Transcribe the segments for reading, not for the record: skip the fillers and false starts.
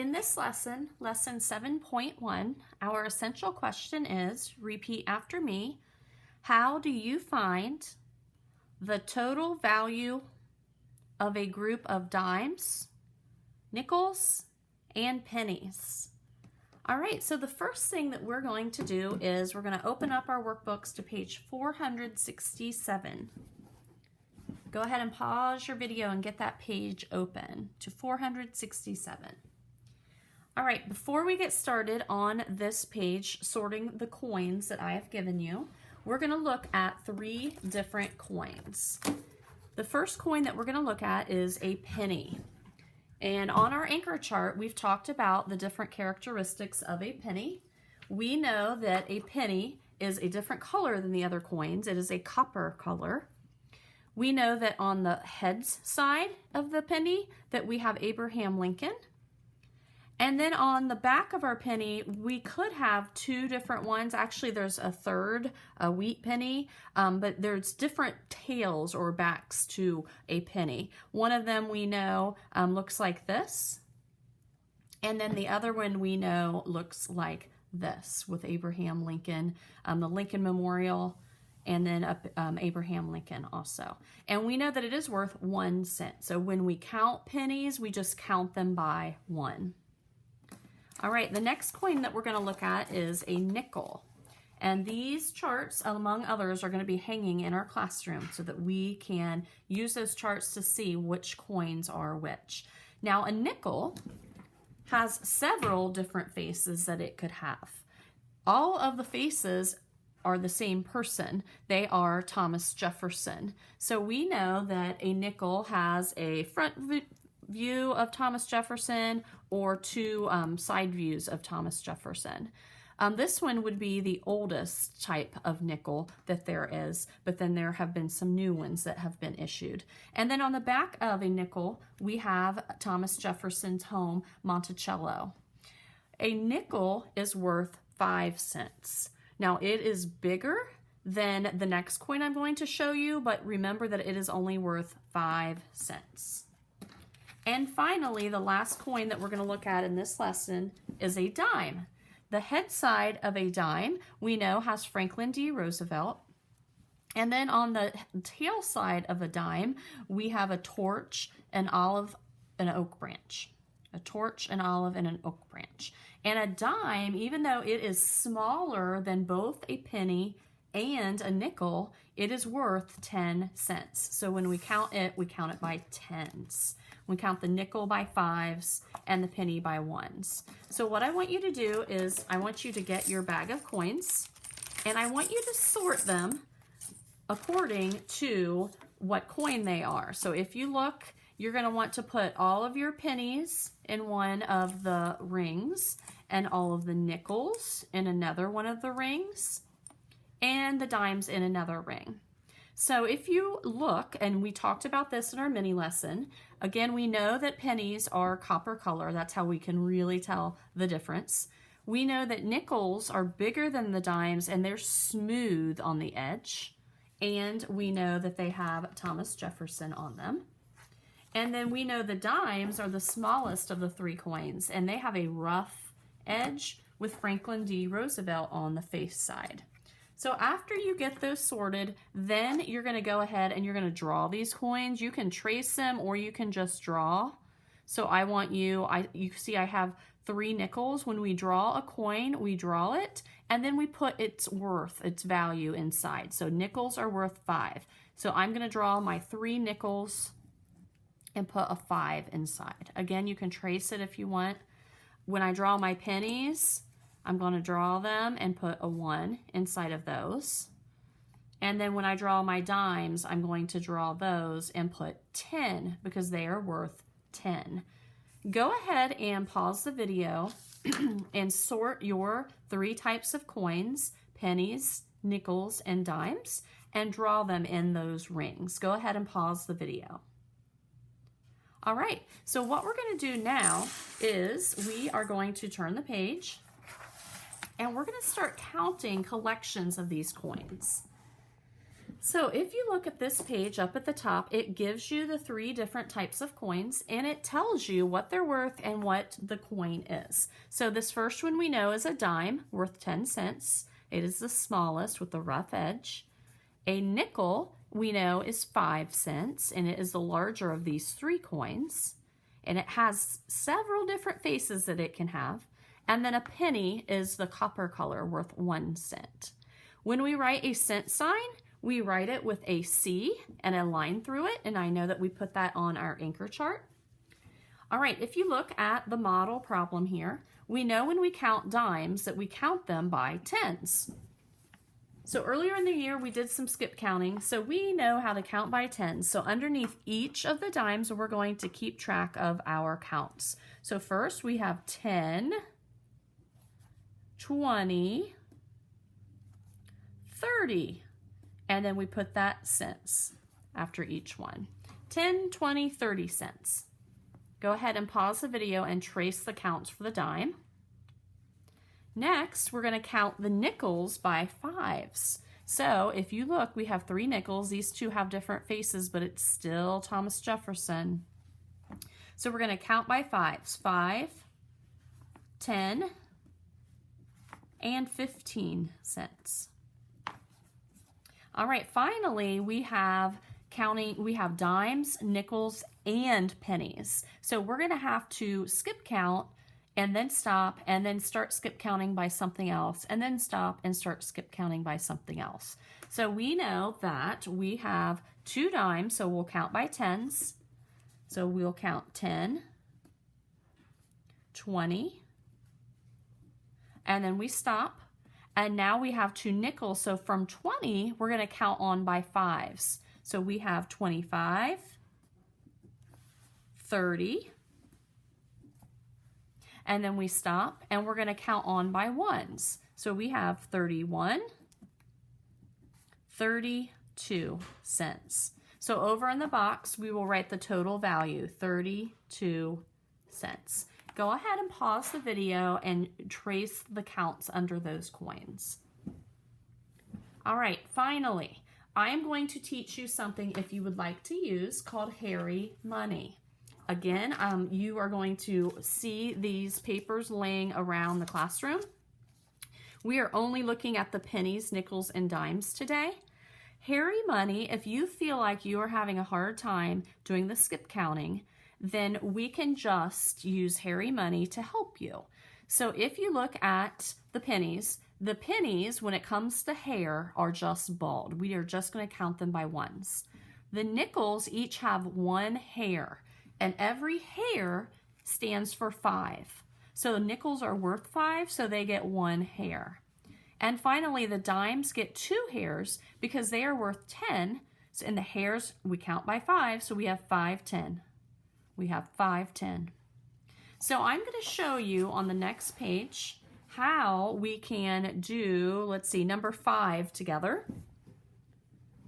In this lesson, lesson 7.1, our essential question is, repeat after me, how do you find the total value of a group of dimes, nickels, and pennies? All right, so the first thing that we're going to do is we're going to open up our workbooks to page 467. Go ahead and pause your video and get that page open to 467. All right, before we get started on this page, sorting the coins that I have given you, we're going to look at 3 different coins. The first coin that we're going to look at is a penny. And on our anchor chart, we've talked about the different characteristics of a penny. We know that a penny is a different color than the other coins. It is a copper color. We know that on the heads side of the penny that we have Abraham Lincoln. And then on the back of our penny, we could have 2 different ones. Actually, there's a third, a wheat penny, but there's different tails or backs to a penny. One of them we know looks like this. And then the other one we know looks like this with Abraham Lincoln, the Lincoln Memorial, and then Abraham Lincoln also. And we know that it is worth 1 cent. So when we count pennies, we just count them by 1. All right, the next coin that we're going to look at is a nickel. And these charts, among others, are going to be hanging in our classroom so that we can use those charts to see which coins are which. Now, a nickel has several different faces that it could have. All of the faces are the same person. They are Thomas Jefferson. So we know that a nickel has a front view of Thomas Jefferson or 2 side views of Thomas Jefferson. This one would be the oldest type of nickel that there is, but then there have been some new ones that have been issued. And then on the back of a nickel, we have Thomas Jefferson's home, Monticello. A nickel is worth 5 cents. Now it is bigger than the next coin I'm going to show you, but remember that it is only worth 5 cents. And finally, the last coin that we're going to look at in this lesson is a dime. The head side of a dime, we know, has Franklin D. Roosevelt. And then on the tail side of a dime, we have a torch, an olive, and an oak branch. A torch, an olive, and an oak branch. And a dime, even though it is smaller than both a penny and a nickel, it is worth 10 cents. So when we count it by tens. We count the nickel by 5s and the penny by 1s. So what I want you to do is I want you to get your bag of coins and I want you to sort them according to what coin they are. So if you look, you're going to want to put all of your pennies in one of the rings and all of the nickels in another one of the rings and the dimes in another ring. So if you look, and we talked about this in our mini lesson, again, we know that pennies are copper color. That's how we can really tell the difference. We know that nickels are bigger than the dimes and they're smooth on the edge. And we know that they have Thomas Jefferson on them. And then we know the dimes are the smallest of the 3 coins and they have a rough edge with Franklin D. Roosevelt on the face side. So after you get those sorted, then you're going to go ahead and you're going to draw these coins. You can trace them or you can just draw. So I want you see I have 3 nickels. When we draw a coin, we draw it and then we put its worth, its value inside. So nickels are worth 5. So I'm going to draw my 3 nickels and put a 5 inside. Again, you can trace it if you want. When I draw my pennies, I'm going to draw them and put a 1 inside of those. And then when I draw my dimes, I'm going to draw those and put 10 because they are worth 10. Go ahead and pause the video and sort your 3 types of coins, pennies, nickels, and dimes, and draw them in those rings. Go ahead and pause the video. All right, so what we're going to do now is we are going to turn the page and we're going to start counting collections of these coins. So if you look at this page up at the top, it gives you the 3 different types of coins, and it tells you what they're worth and what the coin is. So this first one we know is a dime, worth 10 cents. It is the smallest with the rough edge. A nickel we know is 5 cents, and it is the larger of these 3 coins. And it has several different faces that it can have. And then a penny is the copper color, worth 1 cent. When we write a cent sign, we write it with a C and a line through it, and I know that we put that on our anchor chart. All right, if you look at the model problem here, we know when we count dimes that we count them by tens. So earlier in the year, we did some skip counting, so we know how to count by tens. So underneath each of the dimes, we're going to keep track of our counts. So first we have 10, 20, 30. And then we put that cents after each one. 10, 20, 30 cents. Go ahead and pause the video and trace the counts for the dime. Next, we're going to count the nickels by fives. So if you look, we have 3 nickels. These 2 have different faces, but it's still Thomas Jefferson. So we're going to count by fives. 5, 10, and 15 cents. All right, finally, we have dimes, nickels, and pennies. So we're going to have to skip count and then stop and then start skip counting by something else and then stop and start skip counting by something else. So we know that we have 2 dimes, so we'll count by tens. So we'll count 10, 20, and then we stop. And now we have 2 nickels, so from 20, we're going to count on by fives. So we have 25, 30, and then we stop, and we're going to count on by ones. So we have 31, 32 cents. So over in the box, we will write the total value, 32 cents. Go ahead and pause the video and trace the counts under those coins. All right, finally, I am going to teach you something if you would like to use called Harry Money. Again, you are going to see these papers laying around the classroom. We are only looking at the pennies, nickels, and dimes today. Harry Money, if you feel like you are having a hard time doing the skip counting, then we can just use Harry Money to help you. So if you look at the pennies, when it comes to hair, are just bald. We are just going to count them by ones. The nickels each have 1 hair, and every hair stands for 5. So the nickels are worth 5, so they get 1 hair. And finally, the dimes get 2 hairs because they are worth 10, and the hairs we count by 5, so we have 5, 10. We have 5, 10. So I'm going to show you on the next page how we can do, let's see, number 5 together.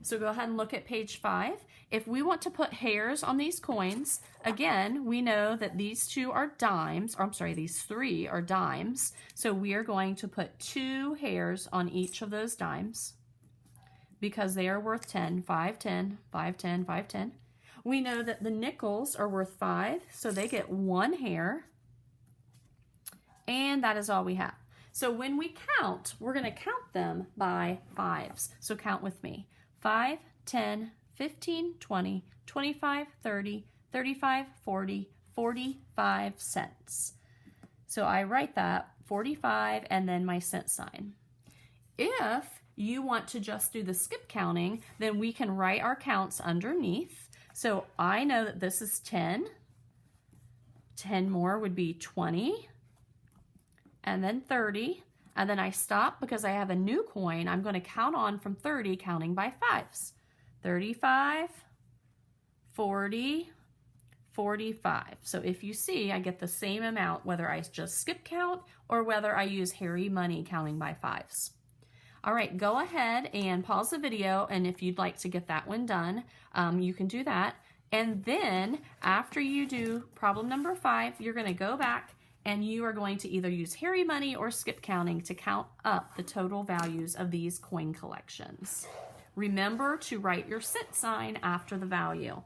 So go ahead and look at page 5. If we want to put hairs on these coins, again, we know that these 2 are dimes, or I'm sorry, these 3 are dimes. So we are going to put 2 hairs on each of those dimes because they are worth 10, 5, 10, 5, 10, 5, 10. We know that the nickels are worth 5, so they get 1 hair. And that is all we have. So when we count, we're going to count them by fives. So count with me. 5, 10, 15, 20, 25, 30, 35, 40, 45 cents. So I write that 45 and then my cent sign. If you want to just do the skip counting, then we can write our counts underneath. So I know that this is 10. 10 more would be 20. And then 30. And then I stop because I have a new coin. I'm going to count on from 30, counting by fives. 35, 40, 45. So if you see, I get the same amount whether I just skip count or whether I use Harry Money counting by fives. All right, go ahead and pause the video, and if you'd like to get that one done, you can do that. And then after you do problem number 5, you're going to go back and you are going to either use Harry Money or skip counting to count up the total values of these coin collections. Remember to write your cent sign after the value.